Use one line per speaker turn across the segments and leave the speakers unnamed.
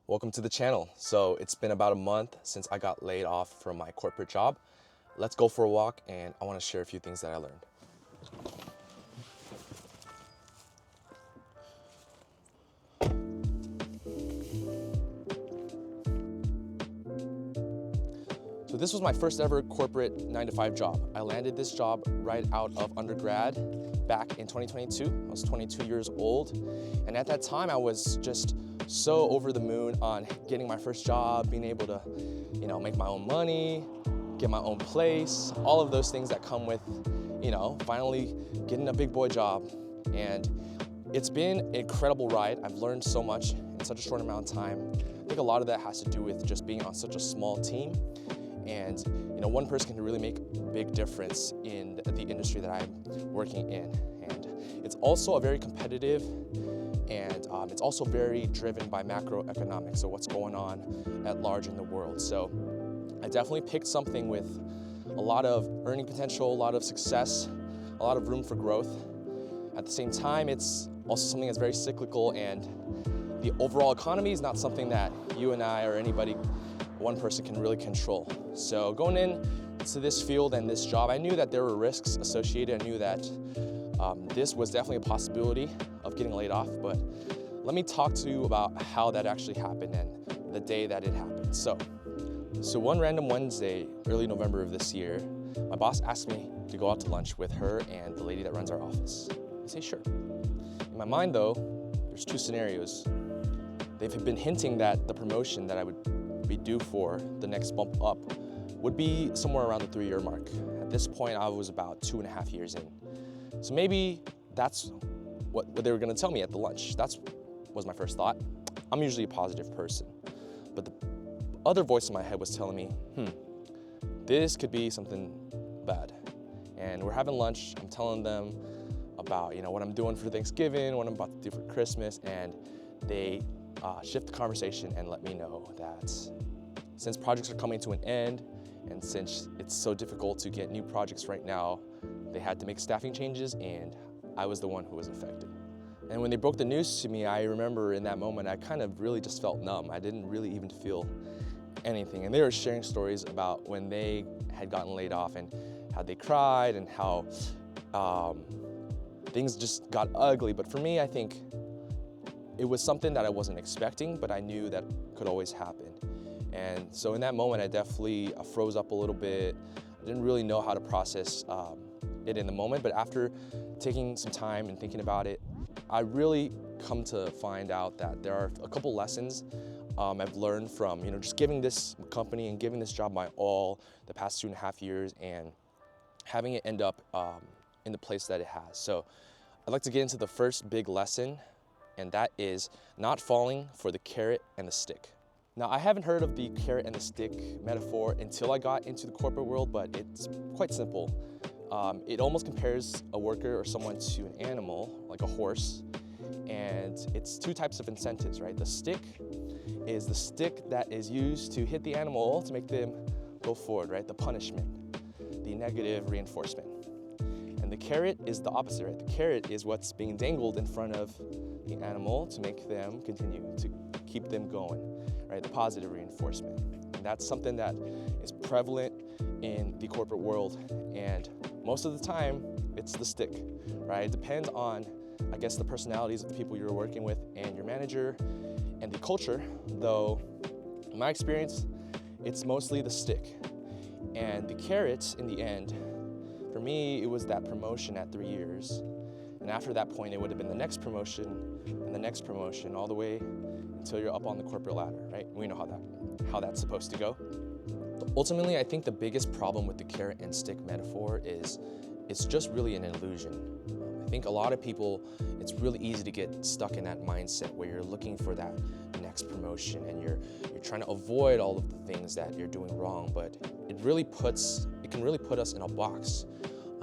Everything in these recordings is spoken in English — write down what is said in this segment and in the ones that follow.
Welcome to the channel. So it's been about a month since I got laid off from my corporate job. Let's go for a walk and I want to share a few things that I learned. So this was my first ever corporate 9-to-5 job. I landed this job right out of undergrad back in 2022. I was 22 years old. And at that time, I was just so over the moon on getting my first job, being able to, make my own money, get my own place, all of those things that come with, finally getting a big boy job. And it's been an incredible ride. I've learned so much in such a short amount of time. I think a lot of that has to do with just being on such a small team. And one person can really make a big difference in the industry that I'm working in. And it's also a very competitive, and it's also very driven by macroeconomics, so what's going on at large in the world. So I definitely picked something with a lot of earning potential, a lot of success, a lot of room for growth. At the same time, it's also something that's very cyclical, and the overall economy is not something that you and I or anybody, one person, can really control. So going into this field and this job, I knew that there were risks associated. I knew that this was definitely a possibility of getting laid off, but let me talk to you about how that actually happened and the day that it happened. So one random Wednesday, early November of this year, my boss asked me to go out to lunch with her and the lady that runs our office. I say, sure. In my mind though, there's two scenarios. They've been hinting that the promotion that I would be due for, the next bump up, would be somewhere around the 3-year mark. At this point, I was about 2.5 years in. So maybe that's what they were gonna tell me at the lunch. That was my first thought. I'm usually a positive person. But the other voice in my head was telling me, this could be something bad. And we're having lunch, I'm telling them about what I'm doing for Thanksgiving, what I'm about to do for Christmas, and they shift the conversation and let me know that since projects are coming to an end, and since it's so difficult to get new projects right now, they had to make staffing changes, and I was the one who was affected. And when they broke the news to me, I remember in that moment, I kind of really just felt numb. I didn't really even feel anything. And they were sharing stories about when they had gotten laid off and how they cried and how things just got ugly. But for me, I think it was something that I wasn't expecting, but I knew that could always happen. And so in that moment, I definitely froze up a little bit. I didn't really know how to process it in the moment, but after taking some time and thinking about it, I really come to find out that there are a couple lessons I've learned from just giving this company and giving this job my all the past 2.5 years and having it end up in the place that it has. So I'd like to get into the first big lesson, and that is not falling for the carrot and the stick. Now, I haven't heard of the carrot and the stick metaphor until I got into the corporate world, but it's quite simple. It almost compares a worker or someone to an animal, like a horse, and it's two types of incentives, right? The stick is the stick that is used to hit the animal to make them go forward, right? The punishment, the negative reinforcement. And the carrot is the opposite, right? The carrot is what's being dangled in front of the animal to make them continue, to keep them going, right? The positive reinforcement. And that's something that is prevalent in the corporate world. And most of the time, it's the stick, right? It depends on, I guess, the personalities of the people you're working with and your manager and the culture, though in my experience, it's mostly the stick. And the carrot, in the end, for me, it was that promotion at 3 years. And after that point, it would have been the next promotion and the next promotion, all the way until you're up on the corporate ladder, right? We know how that's supposed to go. Ultimately, I think the biggest problem with the carrot and stick metaphor is it's just really an illusion. I think a lot of people, it's really easy to get stuck in that mindset where you're looking for that next promotion and you're trying to avoid all of the things that you're doing wrong, but it can really put us in a box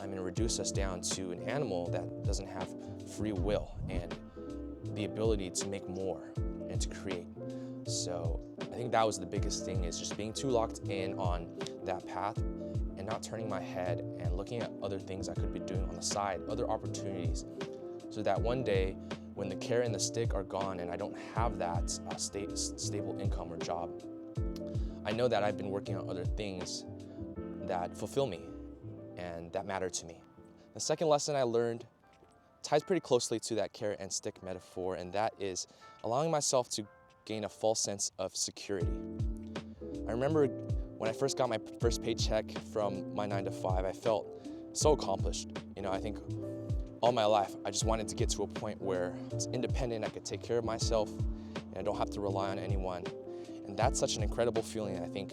and reduce us down to an animal that doesn't have free will and the ability to make more and to create. So I think that was the biggest thing, is just being too locked in on that path and not turning my head and looking at other things I could be doing on the side, other opportunities, so that one day when the carrot and the stick are gone and I don't have that stable income or job, I know that I've been working on other things that fulfill me and that matter to me. The second lesson I learned ties pretty closely to that carrot and stick metaphor, and that is allowing myself to gain a false sense of security. I remember when I first got my first paycheck from my 9-to-5, I felt so accomplished. I think all my life, I just wanted to get to a point where it's independent, I could take care of myself, and I don't have to rely on anyone. And that's such an incredible feeling. I think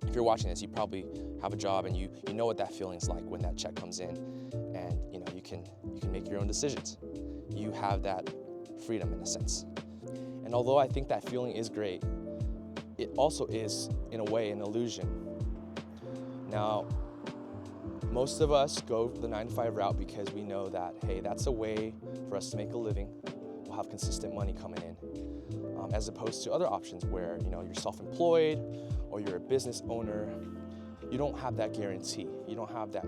if you're watching this, you probably have a job and you know what that feeling's like when that check comes in, and you can make your own decisions. You have that freedom in a sense. And although I think that feeling is great, it also is, in a way, an illusion. Now, most of us go the 9-to-5 route because we know that, hey, that's a way for us to make a living. We'll have consistent money coming in, as opposed to other options where you're self-employed or you're a business owner. You don't have that guarantee. You don't have that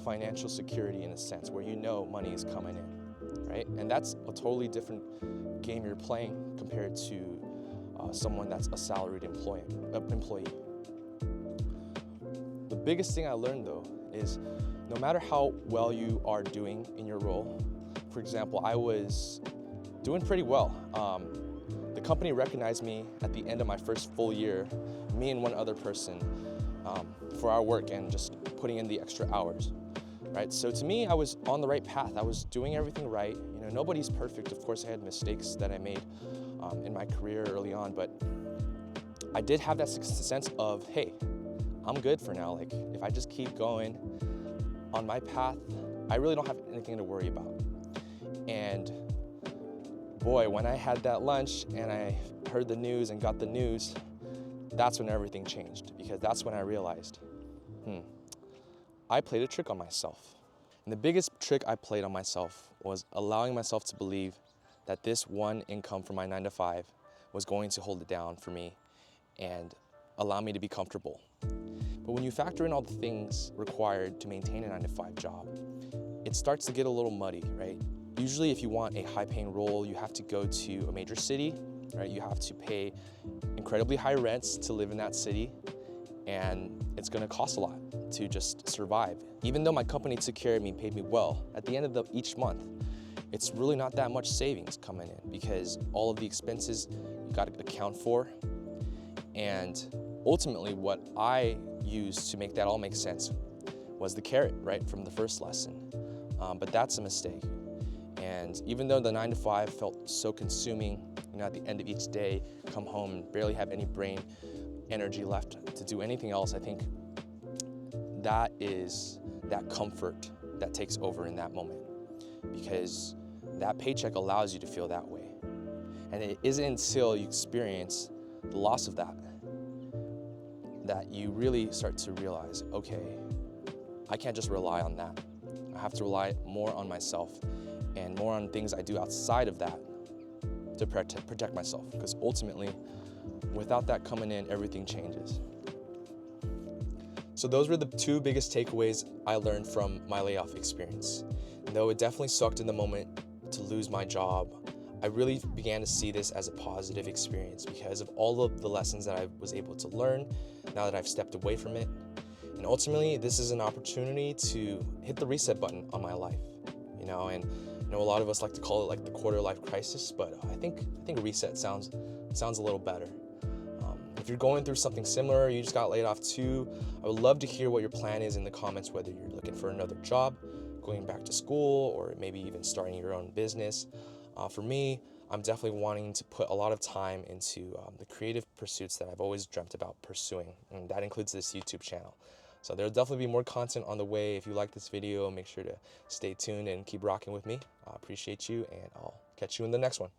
financial security in a sense where money is coming in, right? And that's a totally different game you're playing compared to someone that's a salaried employee. The biggest thing I learned, though, is no matter how well you are doing in your role, for example, I was doing pretty well. The company recognized me at the end of my first full year, me and one other person, for our work and just putting in the extra hours, right? So to me, I was on the right path. I was doing everything right. Nobody's perfect. Of course, I had mistakes that I made in my career early on, but I did have that sense of, hey, I'm good for now. Like, if I just keep going on my path, I really don't have anything to worry about. And boy, when I had that lunch and I heard the news and got the news, that's when everything changed, because that's when I realized, I played a trick on myself. And the biggest trick I played on myself was allowing myself to believe that this one income from my 9-to-5 was going to hold it down for me and allow me to be comfortable. But when you factor in all the things required to maintain a 9-to-5 job, it starts to get a little muddy, right? Usually if you want a high-paying role, you have to go to a major city, right? You have to pay incredibly high rents to live in that city, and it's gonna cost a lot to just survive. Even though my company took care of me and paid me well, at the end of each month, it's really not that much savings coming in because all of the expenses you gotta account for. And ultimately what I used to make that all make sense was the carrot, right, from the first lesson. But that's a mistake. And even though the 9-to-5 felt so consuming, at the end of each day, come home and barely have any brain energy left to do anything else, I think that is that comfort that takes over in that moment, because that paycheck allows you to feel that way. And it isn't until you experience the loss of that you really start to realize, okay, I can't just rely on that. I have to rely more on myself and more on things I do outside of that to protect myself, because ultimately, without that coming in, everything changes. So those were the two biggest takeaways I learned from my layoff experience. And though it definitely sucked in the moment to lose my job, I really began to see this as a positive experience because of all of the lessons that I was able to learn now that I've stepped away from it. And ultimately, this is an opportunity to hit the reset button on my life, and I know a lot of us like to call it like the quarter-life crisis, but I think reset sounds a little better. If you're going through something similar, you just got laid off too, I would love to hear what your plan is in the comments, whether you're looking for another job, going back to school, or maybe even starting your own business. For me, I'm definitely wanting to put a lot of time into the creative pursuits that I've always dreamt about pursuing, and that includes this YouTube channel. So there'll definitely be more content on the way. If you like this video, make sure to stay tuned and keep rocking with me. I appreciate you, and I'll catch you in the next one.